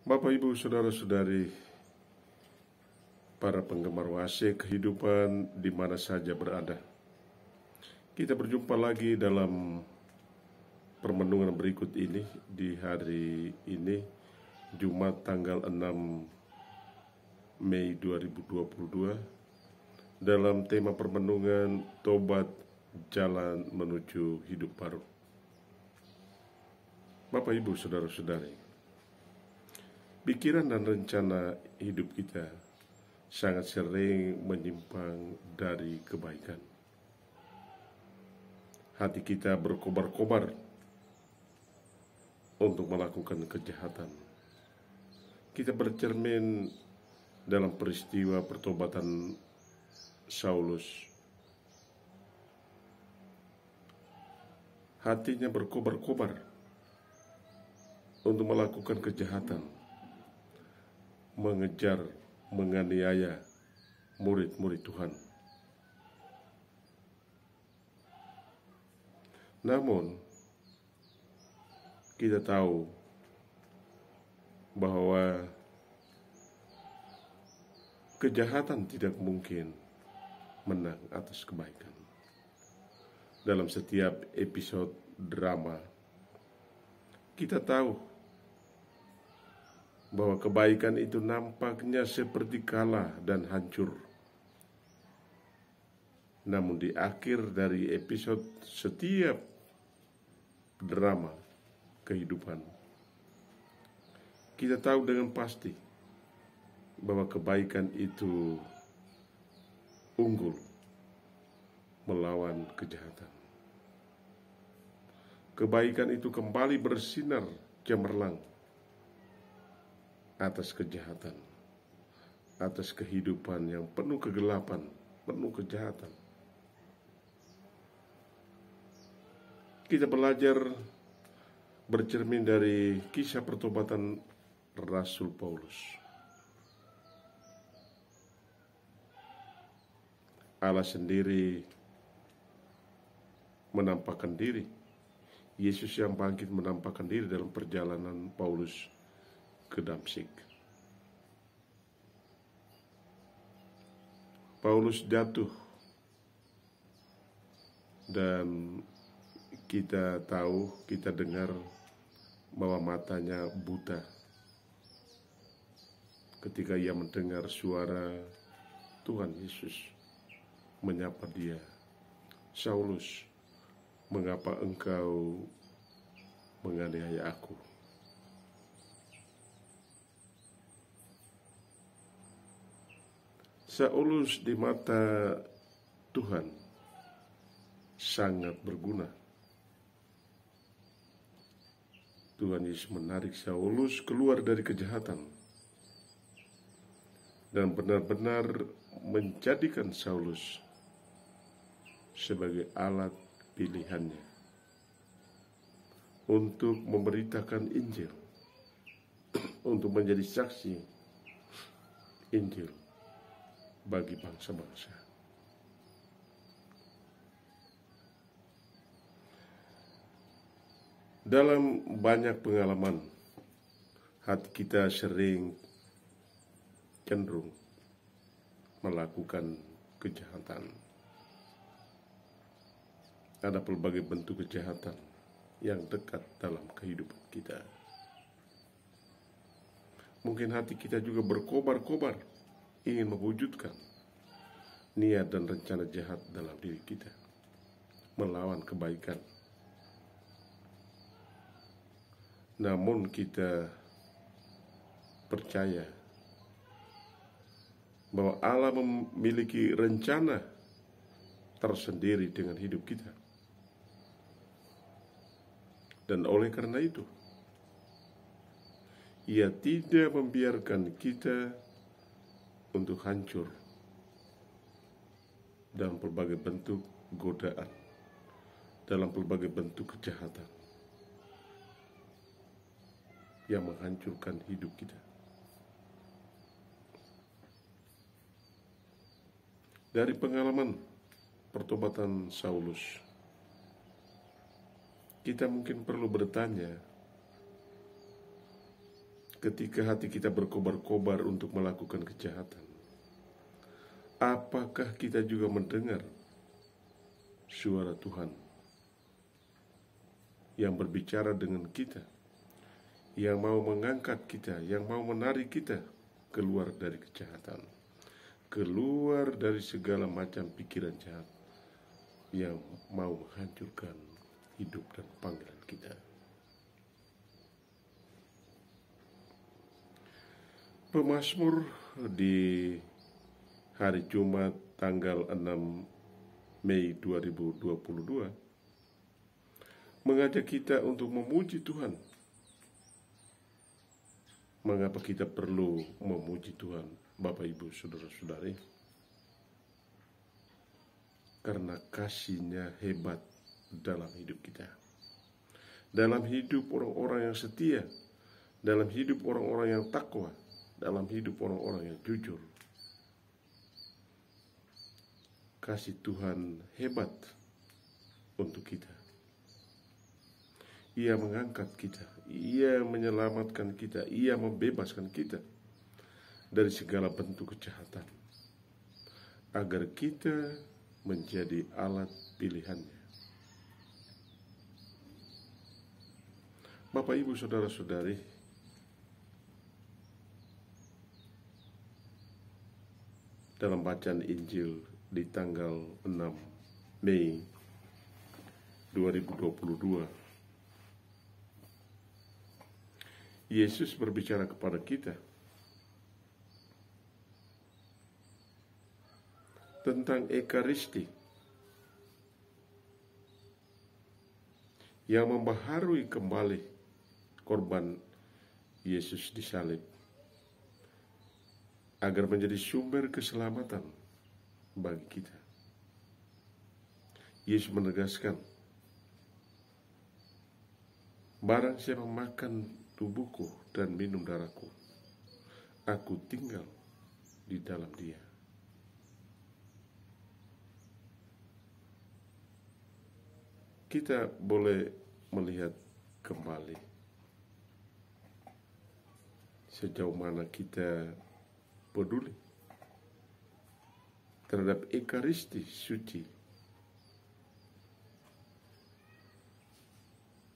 Bapak, Ibu, Saudara-saudari, para penggemar WAC kehidupan di mana saja berada. Kita berjumpa lagi dalam permenungan berikut ini di hari ini, Jumat tanggal 6 Mei 2022, dalam tema permenungan Tobat Jalan Menuju Hidup Baru. Bapak, Ibu, Saudara-saudari, pikiran dan rencana hidup kita sangat sering menyimpang dari kebaikan. Hati kita berkobar-kobar untuk melakukan kejahatan. Kita bercermin dalam peristiwa pertobatan Saulus. Hatinya berkobar-kobar untuk melakukan kejahatan, mengejar, menganiaya murid-murid Tuhan. Namun, kita tahu bahwa kejahatan tidak mungkin menang atas kebaikan. Dalam setiap episode drama, kita tahu bahwa kebaikan itu nampaknya seperti kalah dan hancur. Namun di akhir dari episode setiap drama kehidupan, kita tahu dengan pasti bahwa kebaikan itu unggul melawan kejahatan. Kebaikan itu kembali bersinar cemerlang atas kejahatan, atas kehidupan yang penuh kegelapan, penuh kejahatan. Kita belajar bercermin dari kisah pertobatan Rasul Paulus. Allah sendiri menampakkan diri. Yesus yang bangkit menampakkan diri dalam perjalanan Paulus ke Damsyik. Paulus jatuh dan kita tahu, kita dengar bahwa matanya buta ketika ia mendengar suara Tuhan Yesus menyapa dia, "Saulus, mengapa engkau menganiaya aku?" Saulus di mata Tuhan sangat berguna. Tuhan Yesus menarik Saulus keluar dari kejahatan dan benar-benar menjadikan Saulus sebagai alat pilihannya untuk memberitakan Injil, untuk menjadi saksi Injil bagi bangsa-bangsa. Dalam banyak pengalaman, hati kita sering cenderung melakukan kejahatan. Ada berbagai bentuk kejahatan yang dekat dalam kehidupan kita. Mungkin hati kita juga berkobar-kobar ingin mewujudkan niat dan rencana jahat dalam diri kita, melawan kebaikan. Namun kita percaya bahwa Allah memiliki rencana tersendiri dengan hidup kita. Dan oleh karena itu, Ia tidak membiarkan kita untuk hancur dalam berbagai bentuk godaan, dalam berbagai bentuk kejahatan yang menghancurkan hidup kita. Dari pengalaman pertobatan Saulus, kita mungkin perlu bertanya, ketika hati kita berkobar-kobar untuk melakukan kejahatan, apakah kita juga mendengar suara Tuhan yang berbicara dengan kita, yang mau mengangkat kita, yang mau menarik kita keluar dari kejahatan, keluar dari segala macam pikiran jahat yang mau menghancurkan hidup dan panggilan kita. Pemazmur di hari Jumat tanggal 6 Mei 2022 mengajak kita untuk memuji Tuhan. Mengapa kita perlu memuji Tuhan, Bapak Ibu Saudara-saudari? Karena kasih-Nya hebat dalam hidup kita, dalam hidup orang-orang yang setia, dalam hidup orang-orang yang takwa, dalam hidup orang-orang yang jujur. Kasih Tuhan hebat untuk kita. Ia mengangkat kita, Ia menyelamatkan kita, Ia membebaskan kita dari segala bentuk kejahatan, agar kita menjadi alat pilihan-Nya. Bapak, Ibu, Saudara-saudari, dalam bacaan Injil di tanggal 6 Mei 2022, Yesus berbicara kepada kita tentang Ekaristi yang membaharui kembali korban Yesus disalib agar menjadi sumber keselamatan bagi kita. Yesus menegaskan, barang siapa makan tubuhku dan minum darahku, aku tinggal di dalam dia. Kita boleh melihat kembali sejauh mana kita peduli terhadap Ekaristi suci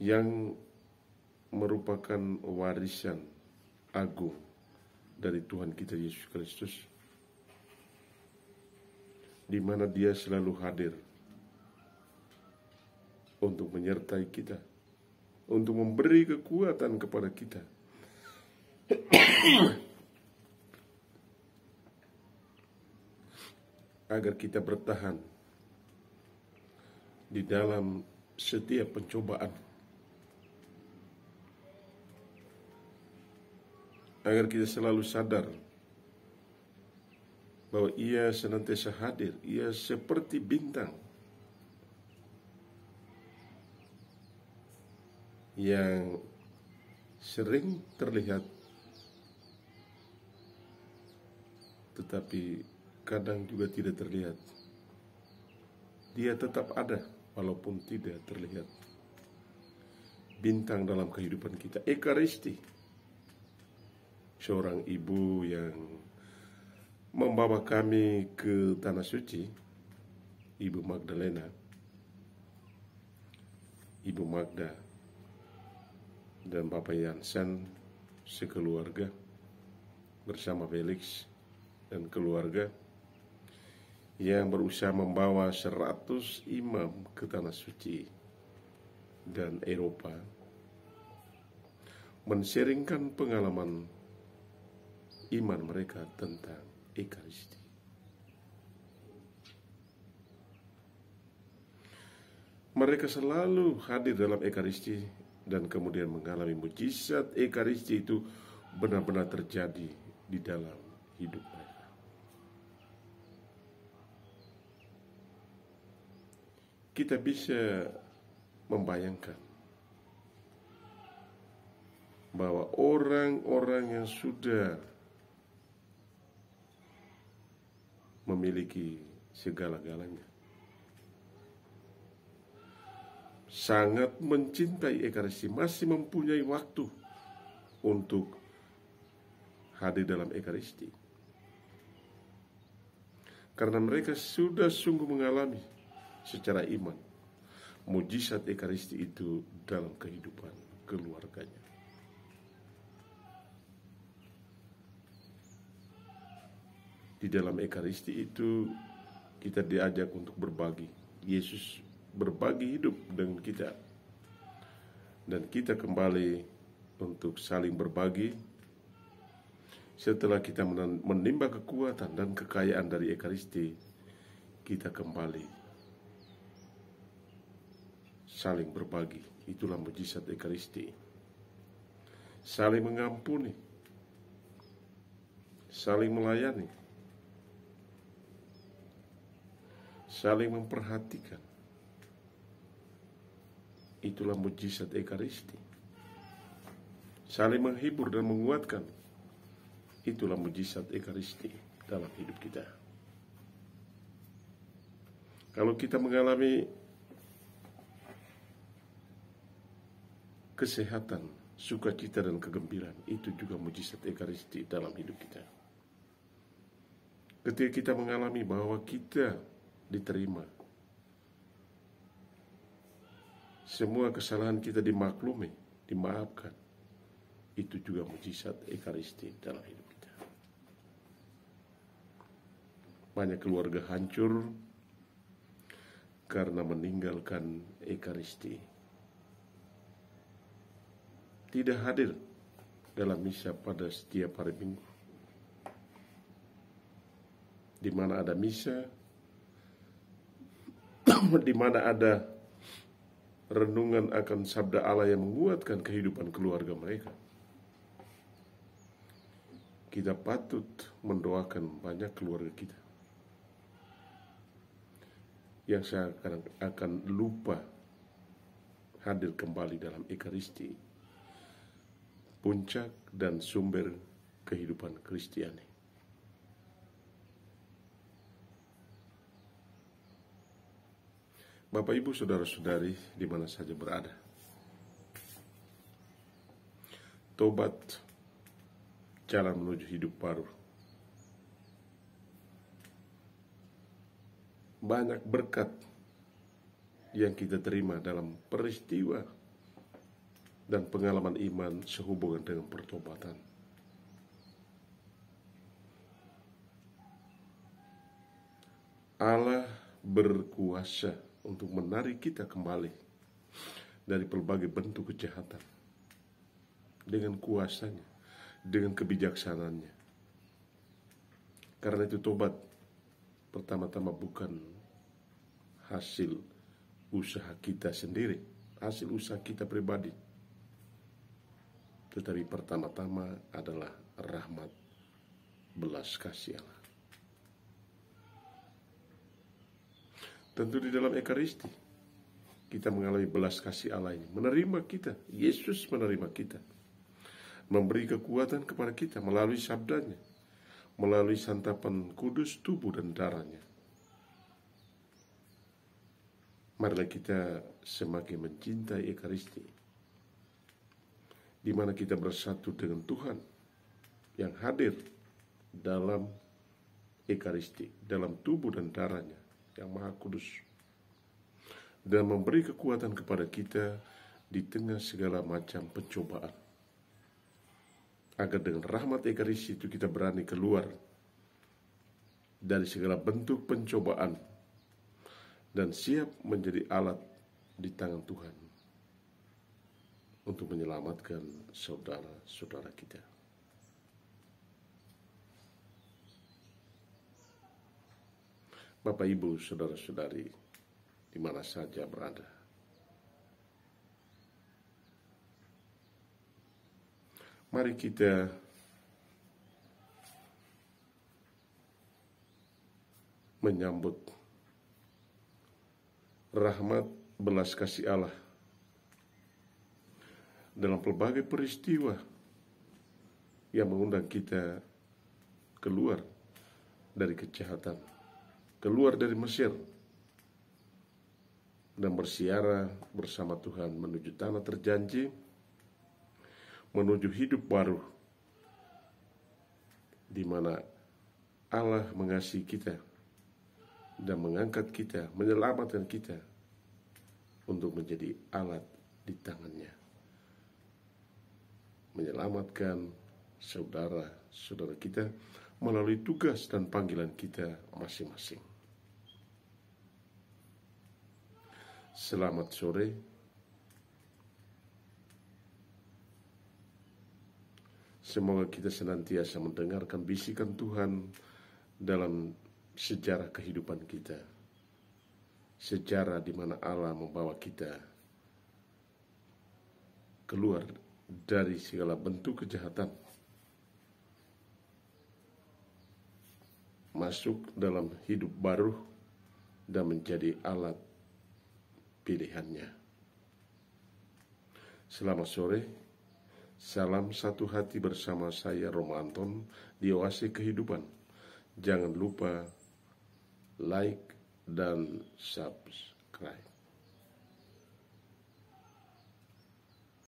yang merupakan warisan agung dari Tuhan kita Yesus Kristus, di mana Dia selalu hadir untuk menyertai kita, untuk memberi kekuatan kepada kita agar kita bertahan di dalam setiap pencobaan, agar kita selalu sadar bahwa Ia senantiasa hadir. Ia seperti bintang yang sering terlihat, tetapi kadang juga tidak terlihat. Dia tetap ada walaupun tidak terlihat. Bintang dalam kehidupan kita, Ekaristi, seorang ibu yang membawa kami ke Tanah Suci, Ibu Magdalena, Ibu Magda, dan Bapak Yansen sekeluarga bersama Felix dan keluarga yang berusaha membawa 100 imam ke Tanah Suci dan Eropa, men-sharingkan pengalaman iman mereka tentang Ekaristi. Mereka selalu hadir dalam Ekaristi dan kemudian mengalami mujizat Ekaristi itu benar-benar terjadi di dalam hidup mereka. Kita bisa membayangkan bahwa orang-orang yang sudah memiliki segala-galanya sangat mencintai Ekaristi, masih mempunyai waktu untuk hadir dalam Ekaristi. Karena mereka sudah sungguh mengalami secara iman mujizat Ekaristi itu dalam kehidupan keluarganya. Di dalam Ekaristi itu kita diajak untuk berbagi. Yesus berbagi hidup dengan kita. Dan kita kembali untuk saling berbagi setelah kita menimba kekuatan dan kekayaan dari Ekaristi. Kita kembali saling berbagi. Itulah mujizat Ekaristi. Saling mengampuni, saling melayani, saling memperhatikan. Itulah mujizat Ekaristi. Saling menghibur dan menguatkan. Itulah mujizat Ekaristi dalam hidup kita. Kalau kita mengalami kesehatan, sukacita dan kegembiraan, itu juga mujizat Ekaristi dalam hidup kita. Ketika kita mengalami bahwa kita diterima, semua kesalahan kita dimaklumi, dimaafkan, itu juga mujizat Ekaristi dalam hidup kita. Banyak keluarga hancur karena meninggalkan Ekaristi. Tidak hadir dalam misa pada setiap hari Minggu. Di mana ada misa, di mana ada renungan akan sabda Allah yang menguatkan kehidupan keluarga mereka. Kita patut mendoakan banyak keluarga kita yang seakan akan lupa hadir kembali dalam Ekaristi, puncak dan sumber kehidupan Kristiani. Bapak, Ibu, saudara-saudari di mana saja berada, tobat jalan menuju hidup baru. Banyak berkat yang kita terima dalam peristiwa dan pengalaman iman sehubungan dengan pertobatan. Allah berkuasa untuk menarik kita kembali dari berbagai bentuk kejahatan dengan kuasanya, dengan kebijaksanaannya. Karena itu tobat pertama-tama bukan hasil usaha kita sendiri, hasil usaha kita pribadi, tetapi pertama-tama adalah rahmat belas kasih Allah. Tentu di dalam Ekaristi kita mengalami belas kasih Allah ini, menerima kita, Yesus menerima kita, memberi kekuatan kepada kita melalui sabdanya, melalui santapan kudus tubuh dan darahnya. Marilah kita semakin mencintai Ekaristi, di mana kita bersatu dengan Tuhan yang hadir dalam Ekaristi, dalam tubuh dan darahnya yang maha kudus, dan memberi kekuatan kepada kita di tengah segala macam pencobaan, agar dengan rahmat Ekaristi itu kita berani keluar dari segala bentuk pencobaan dan siap menjadi alat di tangan Tuhan untuk menyelamatkan saudara-saudara kita. Bapak, Ibu, saudara-saudari di mana saja berada, mari kita menyambut rahmat belas kasih Allah dalam pelbagai peristiwa yang mengundang kita keluar dari kejahatan, keluar dari Mesir, dan bersiara bersama Tuhan menuju tanah terjanji, menuju hidup baru di mana Allah mengasihi kita dan mengangkat kita, menyelamatkan kita untuk menjadi alat di tangannya, menyelamatkan saudara-saudara kita melalui tugas dan panggilan kita masing-masing. Selamat sore. Semoga kita senantiasa mendengarkan bisikan Tuhan dalam sejarah kehidupan kita. Sejarah di mana Allah membawa kita keluar dari segala bentuk kejahatan, masuk dalam hidup baru dan menjadi alat pilihannya. Selamat sore. Salam satu hati bersama saya Roma Anton di Oase Kehidupan. Jangan lupa like dan subscribe.